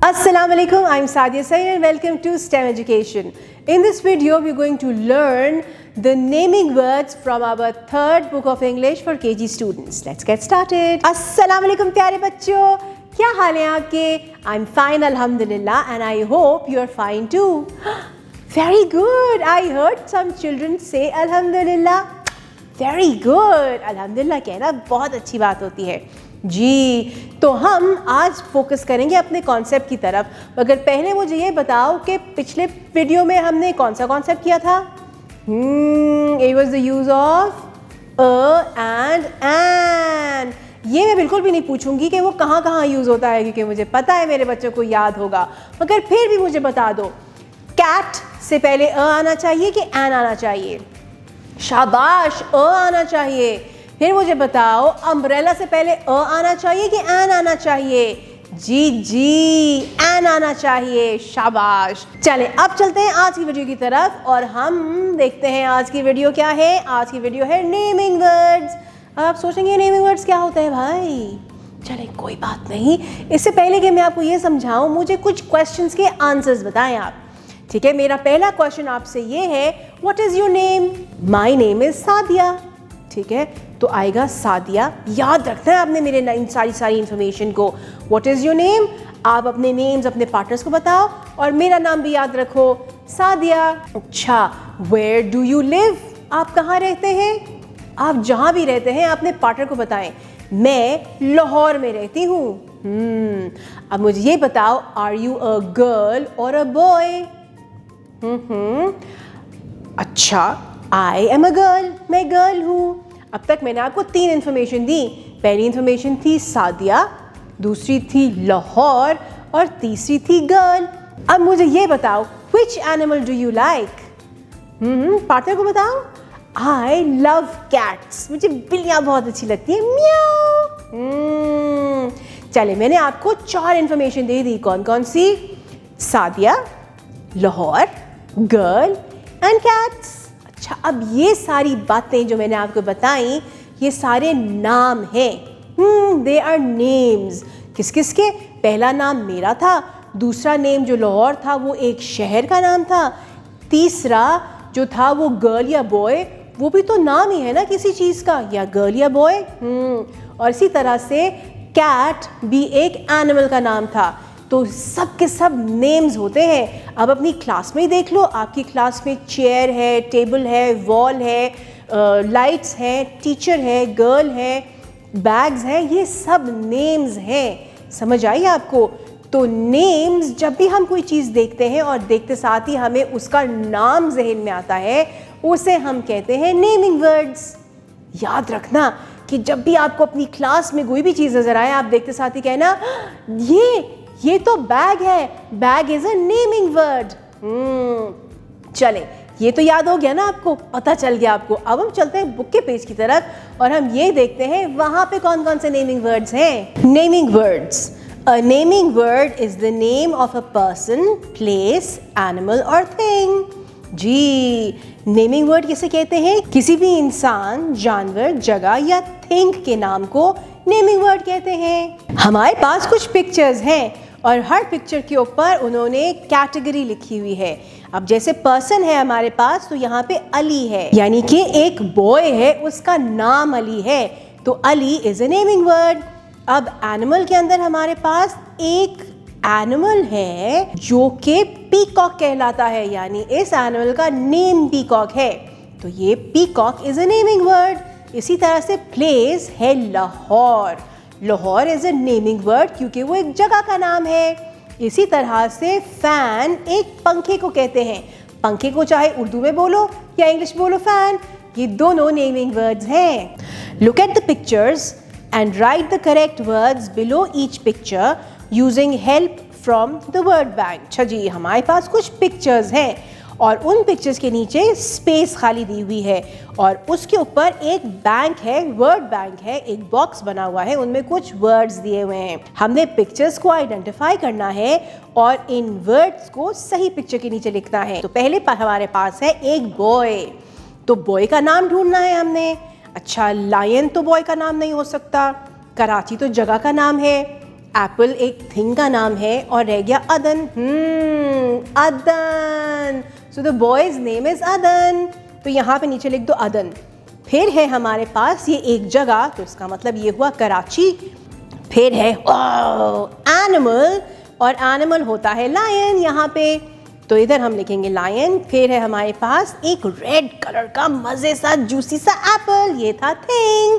Assalamualaikum, I'm Sadia Saeed and welcome to STEM Education. In this video, we're going to learn the naming words from our third book of English for KG students. Let's get started. Assalamualaikum प्यारे बच्चों, क्या हाल है आपके? I'm fine, Alhamdulillah, and I hope you're fine too. Very good. I heard some children say Alhamdulillah. Very good. Alhamdulillah कहना बहुत अच्छी बात होती है जी। तो हम आज फोकस करेंगे अपने कॉन्सेप्ट की तरफ, मगर पहले मुझे ये बताओ कि पिछले वीडियो में हमने कौन सा कॉन्सेप्ट किया था? It was the use of a and an. ये मैं बिल्कुल भी नहीं पूछूंगी कि वो कहाँ कहाँ यूज होता है, क्योंकि मुझे पता है मेरे बच्चों को याद होगा, मगर फिर भी मुझे बता दो, कैट से पहले अ आना चाहिए कि एन आना चाहिए? शाबाश, अ आना चाहिए। फिर मुझे बताओ, अम्ब्रेला से पहले अ आना चाहिए कि एन आना चाहिए? जी जी, एन आना चाहिए। शाबाश। चले अब चलते हैं आज की वीडियो की तरफ और हम देखते हैं आज की वीडियो क्या है। आज की वीडियो है नेमिंग वर्ड्स। आप सोचेंगे नेमिंग वर्ड्स क्या होता है भाई? चले कोई बात नहीं, इससे पहले कि मैं आपको ये समझाऊं, मुझे कुछ क्वेश्चंस के आंसर्स बताएं आप। ठीक है, मेरा पहला क्वेश्चन आपसे ये है, what is your name? My name is Sadia. ठीक है, तो आएगा सादिया। याद रखना है आपने मेरे सारी इंफॉर्मेशन को। What is your name? आप अपने नेम्स अपने पार्टनर्स को बताओ और मेरा नाम भी याद रखो, सादिया। अच्छा, वेयर डू यू लिव? आप कहाँ रहते हैं? आप जहाँ भी रहते हैं अपने पार्टनर को बताएं। मैं लाहौर में रहती हूँ। अब मुझे ये बताओ, आर यू अ गर्ल और अ बॉय? अच्छा, आई एम अ गर्ल, मैं गर्ल हूँ। अब तक मैंने आपको 3 इन्फॉर्मेशन दी। पहली इन्फॉर्मेशन थी सादिया, दूसरी थी लाहौर और तीसरी थी गर्ल। अब मुझे ये बताओ, which animal do you like? Partner को बताओ। आई लव कैट्स, मुझे बिल्लियाँ बहुत अच्छी लगती है, म्याऊ। चले, मैंने आपको 4 इन्फॉर्मेशन दे दी। कौन कौन सी? Sadia, Lahore, girl and cats. अच्छा, अब ये सारी बातें जो मैंने आपको बताई, ये सारे नाम हैं। They are names. किस किस के? पहला नाम मेरा था, दूसरा नेम जो लाहौर था वो एक शहर का नाम था, तीसरा जो था वो गर्ल या बॉय, वो भी तो नाम ही है ना किसी चीज़ का, या गर्ल या बॉय। और इसी तरह से कैट भी एक एनिमल का नाम था। तो सब के सब नेम्स होते हैं। अब अपनी क्लास में ही देख लो, आपकी क्लास में चेयर है, टेबल है, वॉल है, लाइट्स हैं, टीचर है, गर्ल है, बैग्स हैं, ये सब नेम्स हैं। समझ आई आपको? तो नेम्स, जब भी हम कोई चीज़ देखते हैं और देखते साथ ही हमें उसका नाम जहन में आता है, उसे हम कहते हैं नेमिंग वर्ड्स। याद रखना कि जब भी आपको अपनी क्लास में कोई भी चीज़ नज़र आए, आप देखते साथ ही कहना, ये तो बैग है, bag is a naming word. चले, ये तो याद हो गया ना आपको, पता चल गया आपको। अब हम चलते हैं बुक के पेज की तरफ और हम ये देखते हैं वहां पे कौन कौन से नेमिंग वर्ड्स हैं। Naming words. A naming word is the name of a person, place, animal और थिंग। जी, नेमिंग वर्ड किसे कहते हैं? किसी भी इंसान, जानवर, जगह या थिंग के नाम को नेमिंग वर्ड कहते हैं। हमारे पास कुछ पिक्चर्स हैं और हर पिक्चर के ऊपर उन्होंने कैटेगरी लिखी हुई है। अब जैसे पर्सन है हमारे पास, तो यहाँ पे अली है, यानी कि एक बॉय है, उसका नाम अली है, तो Ali is a naming word. अब एनिमल के अंदर हमारे पास एक एनिमल है जो कि पीकॉक कहलाता है, यानी इस एनिमल का नेम पीकॉक है, तो ये peacock is a naming word. इसी तरह से प्लेस है Lahore. Lahore is a naming word क्योंकि वो एक जगह का नाम है। इसी तरह से फैन एक पंखे को कहते हैं। पंखे को चाहे उर्दू में बोलो या इंग्लिश बोलो, फैन, ये दोनों नेमिंग वर्ड्स हैं। Look at the pictures and right the correct words below each picture using help from the word bank. अच्छा जी, हमारे पास कुछ पिक्चर्स हैं और उन पिक्चर्स के नीचे स्पेस खाली दी हुई है और उसके ऊपर एक बैंक है, वर्ड बैंक है, एक बॉक्स बना हुआ है, उनमें कुछ वर्ड्स दिए हुए हैं। हमने पिक्चर्स को आइडेंटिफाई करना है और इन वर्ड्स को सही पिक्चर के नीचे लिखना है। तो पहले हमारे पास है एक बॉय, तो बॉय का नाम ढूंढना है हमने। अच्छा, लायन तो बॉय का नाम नहीं हो सकता, कराची तो जगह का नाम है, एप्पल एक थिंग का नाम है और रह गया अदन। अदन। So the boys name is अदन। तो यहाँ पे नीचे लिख दो अदन। फिर है हमारे पास ये एक जगह, तो इसका मतलब ये हुआ कराची। फिर है एनिमल, और एनिमल होता है लायन यहाँ पे, तो इधर हम लिखेंगे लायन। फिर है हमारे पास एक रेड कलर का मजे सा जूसी सा एप्पल, ये था थिंग,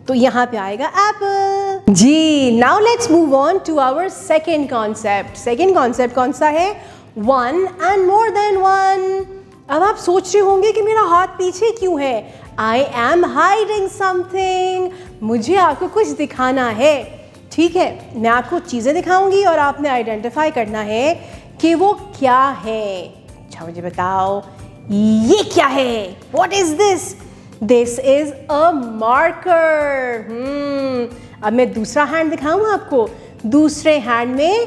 तो यहाँ पे आएगा एप्पल। जी, now let's move on to our second concept. Second concept कौन सा है? One and more than one. अब आप सोच रहे होंगे कि मेरा हाथ पीछे क्यों है? I am hiding something. मुझे आपको कुछ दिखाना है। ठीक है, मैं आपको चीज़ें दिखाऊंगी और आपने आइडेंटिफाई करना है कि वो क्या है। अच्छा मुझे बताओ, ये क्या है? What is this? This is a marker. अब मैं दूसरा हैंड दिखाऊं आपको। दूसरे हैंड में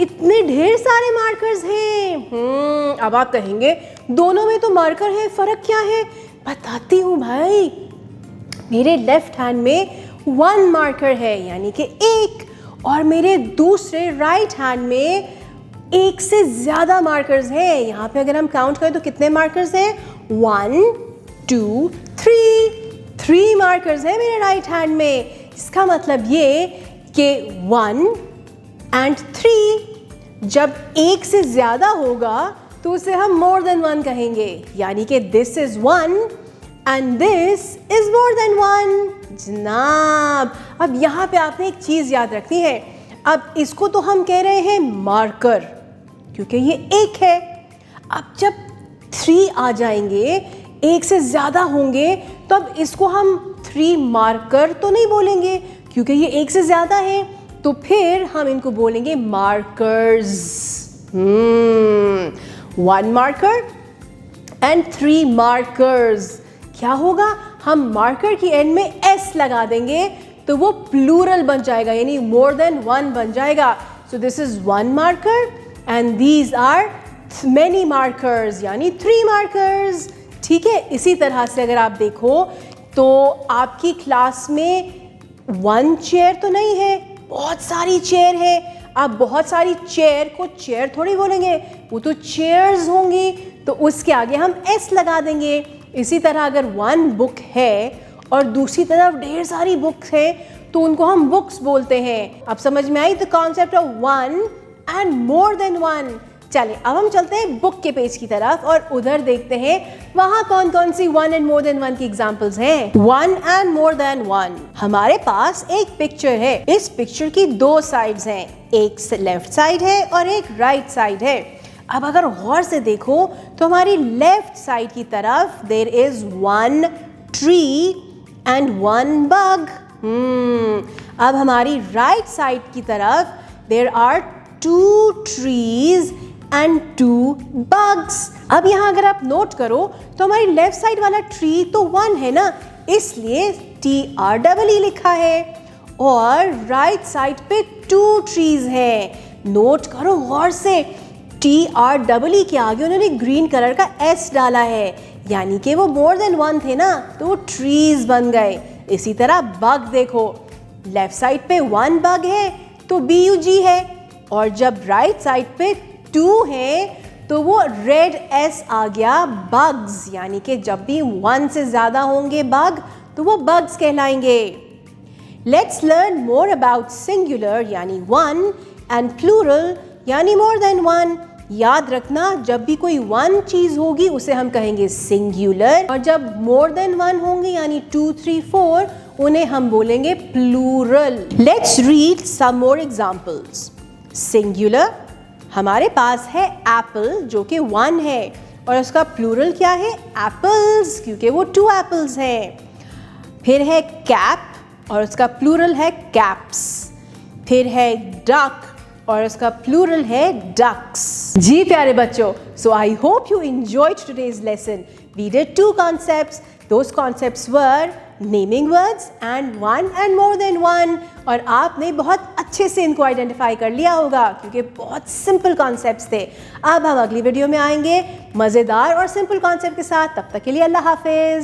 इतने ढेर सारे मार्कर्स हैं। अब आप कहेंगे दोनों में तो मार्कर है, फर्क क्या है? बताती हूँ भाई। मेरे लेफ्ट हैंड में 1 मार्कर है, यानी कि एक, और मेरे दूसरे राइट हैंड में एक से ज़्यादा मार्कर्स हैं। यहाँ पे अगर हम काउंट करें तो कितने मार्कर्स हैं? 1 2 3 मार्कर्स हैं मेरे राइट हैंड में। इसका मतलब ये कि 1 and 3 जब एक से ज़्यादा होगा तो उसे हम मोर देन 1 कहेंगे, यानी कि this is 1 and this is more than 1। जनाब, अब यहाँ पे आपने एक चीज़ याद रखनी है। अब इसको तो हम कह रहे हैं मार्कर, क्योंकि ये एक है। अब जब 3 आ जाएंगे, एक से ज़्यादा होंगे, तो अब इसको हम 3 मार्कर तो नहीं बोलेंगे, क्योंकि ये एक से ज़्यादा है। तो फिर हम इनको बोलेंगे मार्कर्स। 1 marker and 3 markers. क्या होगा? हम मार्कर की एंड में एस लगा देंगे तो वो प्लूरल बन जाएगा, यानी मोर देन 1 बन जाएगा। So this is 1 marker and these are many markers, यानी 3 मार्कर्स। ठीक है, इसी तरह से अगर आप देखो तो आपकी क्लास में 1 चेयर तो नहीं है, बहुत सारी चेयर है। आप बहुत सारी चेयर को चेयर थोड़ी बोलेंगे, वो तो चेयर्स होंगी, तो उसके आगे हम एस लगा देंगे। इसी तरह अगर 1 बुक है और दूसरी तरफ ढेर सारी बुक्स हैं, तो उनको हम बुक्स बोलते हैं। अब समझ में आई the concept of 1 and more than 1। चलिए अब हम चलते हैं बुक के पेज की तरफ और उधर देखते हैं वहाँ कौन कौन सी 1 एंड मोर देन 1 की एग्जांपल्स हैं। 1 एंड मोर देन 1। हमारे पास एक पिक्चर है। इस पिक्चर की 2 साइड्स हैं, एक लेफ्ट साइड है और एक राइट साइड है। अब अगर गौर से देखो तो हमारी लेफ्ट साइड की तरफ there is 1 tree and 1 bug. अब हमारी राइट साइड की तरफ there are 2 trees and 2 bugs। अब यहाँ अगर आप नोट करो तो हमारी लेफ्ट साइड वाला ट्री तो 1 है ना, इसलिए TREE लिखा है, और राइट साइड पे 2 ट्रीज हैं। नोट करो गौर से, TREE के आगे उन्होंने ग्रीन कलर का S डाला है, यानी कि वो मोर देन 1 थे ना, तो वो ट्रीज बन गए। इसी तरह बग देखो, लेफ्ट साइड पे 1 बग है तो BUG है, और जब राइट साइड पे 2 है तो वो रेड S आ गया, bugs, यानी कि जब भी 1 से ज़्यादा होंगे बग तो वो bugs कहलाएंगे। Let's learn more about singular यानी 1 एंड प्लूरल यानी मोर देन 1। याद रखना, जब भी कोई 1 चीज़ होगी उसे हम कहेंगे सिंगुलर, और जब मोर देन 1 होंगे यानी 2, 3, 4 उन्हें हम बोलेंगे plural. Let's read some more examples. Singular, हमारे पास है एप्पल जो कि 1 है, और उसका प्लूरल क्या है? एप्पल्स, क्योंकि वो 2 एप्पल्स हैं। फिर है कैप और उसका प्लूरल है कैप्स। फिर है डक और उसका प्लूरल है डक्स। जी प्यारे बच्चों, so I hope you enjoyed today's lesson. We did 2 concepts. Those concepts were naming words and 1 and more than 1, और आपने बहुत अच्छे से इनको आइडेंटिफाई कर लिया होगा क्योंकि बहुत सिंपल कॉन्सेप्ट्स थे। अब हम अगली वीडियो में आएंगे मज़ेदार और सिंपल कॉन्सेप्ट के साथ। तब तक के लिए अल्लाह हाफिज़।